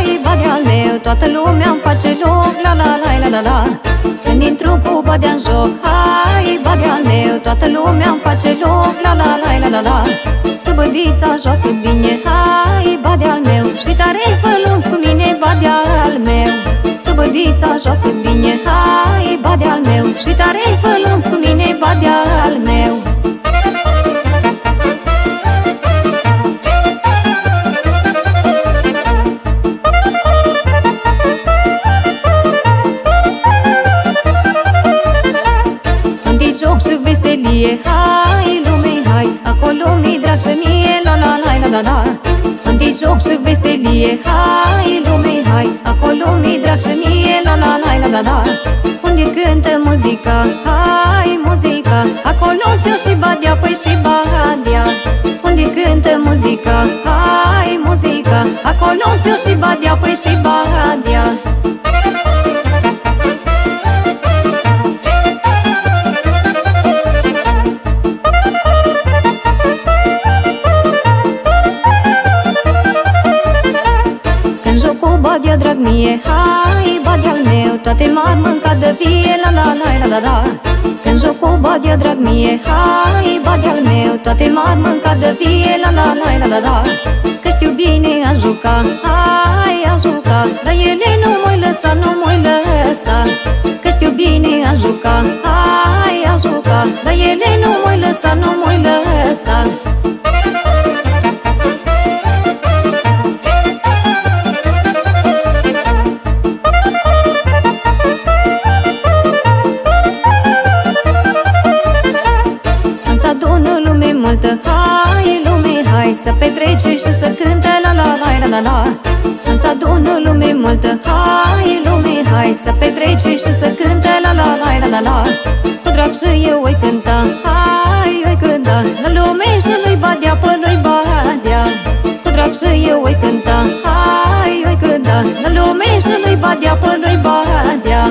hai, Badea-l meu, toată lumea îmi face loc, la la la la la la. Când intru cu Badea în joc, hai, Badea-l meu, toată lumea îmi face loc, la la la la la la. Că bădița joacă bine, hai, Badea-l meu, și tare-i fălunț cu mine, Badea-l meu. Că bădița joacă bine, hai, Badea-l meu, și tare-i fălunț cu mine, Badea-l meu. Joc și veselie, hai lume, hai, acolo mi-i drag și mie, la la la la la la. Unde joc și veselie, hai lume, hai, acolo mi-i drag și mie, la la la la la la. Unde cântă muzica, hai muzica, acolo-s eu și Badea, păi și Badea. Unde cântă muzica, hai muzica, acolo-s eu și Badea, păi și Badea. Badea, drag mie, hai, Badea-l meu, toate m-ar mânca de vie, la la la la la la. Când joc cu Badea, drag mie, hai, Badea-l meu, toate m-ar mânca de vie, la la la la la la. Că știu bine a juca, hai, a juca, dar ele nu m-oi lăsa, nu m-oi lăsa. Că știu bine a juca, hai, a juca, dar ele nu m-oi lăsa, nu m-oi lăsa. Adună lume multă, hai lume, hai, să petrece și să cânte, la la la la la la. Însă adună lume multă, hai lume, hai, să petrece și să cânte, la la la la la la. Cu drag și eu oi cânta, hai, oi cânta, la lume și lui Badea, pe lui Badea. Cu drag și eu oi cânta, hai, oi cânta, la lume și lui Badea, pe lui Badea.